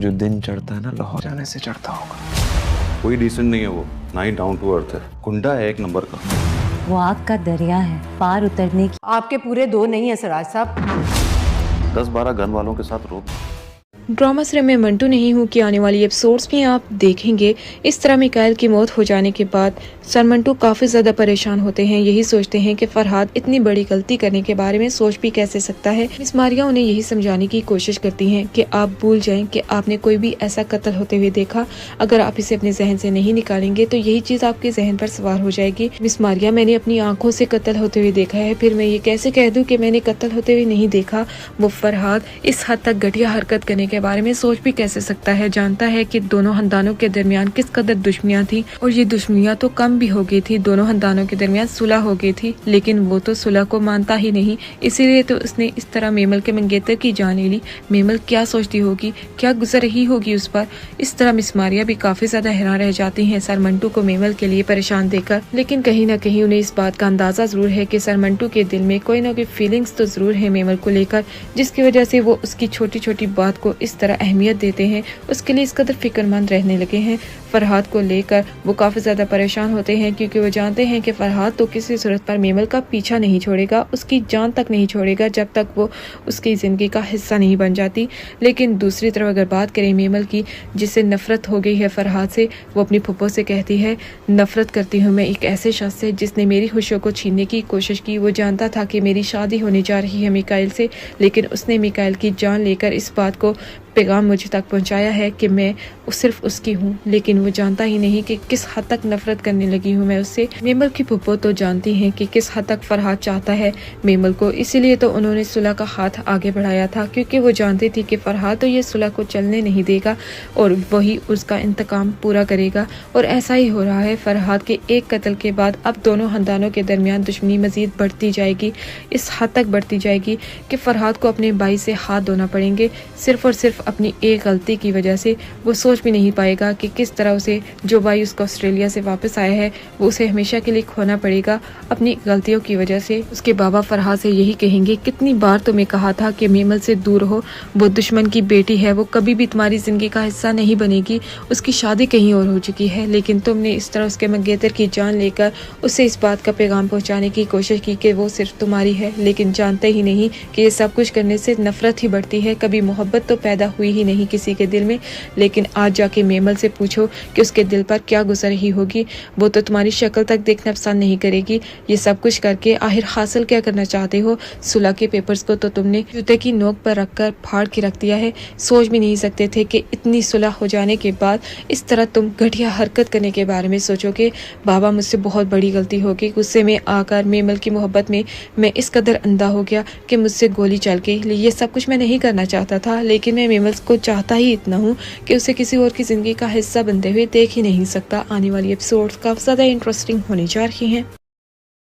जो दिन चढ़ता है ना लाहौर जाने से चढ़ता होगा। कोई डिसेंट नहीं है वो, ना ही डाउन टू अर्थ है, गुंडा है एक नंबर का। वो आग का दरिया है, पार उतरने की। आपके पूरे 2 नहीं है सराज साहब। 10-12 गन वालों के साथ रोक। ड्रामा से मैं मंटू नहीं हूँ कि आने वाली एपिसोड्स में आप देखेंगे इस तरह मिकाइल की मौत हो जाने के बाद सर मंटू काफ़ी ज़्यादा परेशान होते हैं। यही सोचते हैं कि फरहाद इतनी बड़ी गलती करने के बारे में सोच भी कैसे सकता है। मिस मारिया उन्हें यही समझाने की कोशिश करती हैं कि आप भूल जाएं कि आपने कोई भी ऐसा कत्ल होते हुए देखा। अगर आप इसे अपने जहन से नहीं निकालेंगे तो यही चीज़ आपके जहन पर सवार हो जाएगी। मिस मारिया, मैंने अपनी आंखों से कत्ल होते हुए देखा है, फिर मैं ये कैसे कह दूँ कि मैंने कत्ल होते हुए नहीं देखा। वो फरहाद इस हद तक घटिया हरकत करने के बारे में सोच भी कैसे सकता है। जानता है कि दोनों खानदानों के दरमियान किस कदर दुश्मनियां थी और ये दुश्मनियां तो कम भी हो गई थी। दोनों खानदानों के दरमियान सुलह हो गई थी, लेकिन वो तो सुलह को मानता ही नहीं। इसीलिए तो उसने इस तरह मेमल के मंगेतर की जान ले ली। मेमल क्या सोचती होगी, क्या गुजर रही होगी उस पर। इस तरह मिस मारिया भी काफी ज्यादा हैरान रह जाती हैं सर मंटू को मेमल के लिए परेशान देखकर। लेकिन कहीं न कहीं उन्हें इस बात का अंदाजा जरूर है कि सर मंटू के दिल में कोई ना कोई फीलिंग्स तो जरूर है मेमल को लेकर, जिसकी वजह से वो उसकी छोटी छोटी बात को इस तरह अहमियत देते हैं, उसके लिए इस कदर फिक्रमंद रहने लगे हैं। फरहाद को लेकर वो काफी ज्यादा परेशान होते हैं, क्योंकि वो जानते हैं कि फरहाद तो किसी सूरत पर मेमल का पीछा नहीं छोड़ेगा, उसकी जान तक नहीं छोड़ेगा जब तक वो उसकी जिंदगी का हिस्सा नहीं बन जाती। लेकिन दूसरी तरफ अगर बात करें मेमल की, जिससे नफरत हो गई है फरहाद से, वो अपनी फुप्पो से कहती है, नफरत करती हूँ मैं एक ऐसे शख्स से जिसने मेरी खुशियों को छीनने की कोशिश की। वो जानता था कि मेरी शादी होने जा रही है मिकाइल से, लेकिन उसने मिकाइल की जान लेकर इस बात को पैगाम मुझे तक पहुंचाया है कि मैं सिर्फ उसकी हूँ, लेकिन वो जानता ही नहीं कि किस हद तक नफरत करने लगी हूँ मैं उससे। मेमल की फुप्पो तो जानती हैं कि किस हद तक फरहाद चाहता है मेमल को, इसीलिए तो उन्होंने सुलह का हाथ आगे बढ़ाया था, क्योंकि वो जानती थी कि फरहाद तो ये सुलह को चलने नहीं देगा और वही उसका इंतकाम पूरा करेगा। और ऐसा ही हो रहा है। फरहाद के एक कत्ल के बाद अब दोनों खानदानों के दरमियान दुश्मनी मजीद बढ़ती जाएगी, इस हद तक बढ़ती जाएगी कि फरहाद को अपने भाई से हाथ धोना पड़ेंगे, सिर्फ और सिर्फ अपनी एक गलती की वजह से। वो सोच भी नहीं पाएगा कि किस तरह उसे जो भाई उसका ऑस्ट्रेलिया से वापस आया है वो उसे हमेशा के लिए खोना पड़ेगा अपनी गलतियों की वजह से। उसके बाबा फरहाद से यही कहेंगे, कितनी बार तुम्हें कहा था कि मेमल से दूर हो, वो दुश्मन की बेटी है, वो कभी भी तुम्हारी जिंदगी का हिस्सा नहीं बनेगी, उसकी शादी कहीं और हो चुकी है। लेकिन तुमने इस तरह उसके मंगेतर की जान लेकर उसे इस बात का पैगाम पहुंचाने की कोशिश की कि वो सिर्फ तुम्हारी है, लेकिन जानते ही नहीं कि ये सब कुछ करने से नफरत ही बढ़ती है, कभी मोहब्बत तो पैदा हुई ही नहीं किसी के दिल में। लेकिन आज जाके मेमल से पूछो कि उसके दिल पर क्या गुजर रही होगी, वो तो तुम्हारी शक्ल तक देखना पसंद नहीं करेगी। ये सब कुछ करके आखिर हासिल क्या करना चाहते हो? सुलह के पेपर्स को तो तुमने जूते की नोक पर रखकर फाड़ के रख दिया है। सोच भी नहीं सकते थे कि इतनी सुलह हो जाने के बाद इस तरह तुम घटिया हरकत करने के बारे में सोचोगे। बाबा, मुझसे बहुत बड़ी गलती होगी, गुस्से में आकर मेमल की मोहब्बत में मैं इस कदर अंधा हो गया कि मुझसे गोली चल गई। ये सब कुछ मैं नहीं करना चाहता था, लेकिन मैं मेमल को चाहता ही इतना हूँ कि उसे किसी और की जिंदगी का हिस्सा बनते हुए देख ही नहीं सकता। आने वाली एपिसोड्स काफी ज्यादा इंटरेस्टिंग होने जा रही हैं।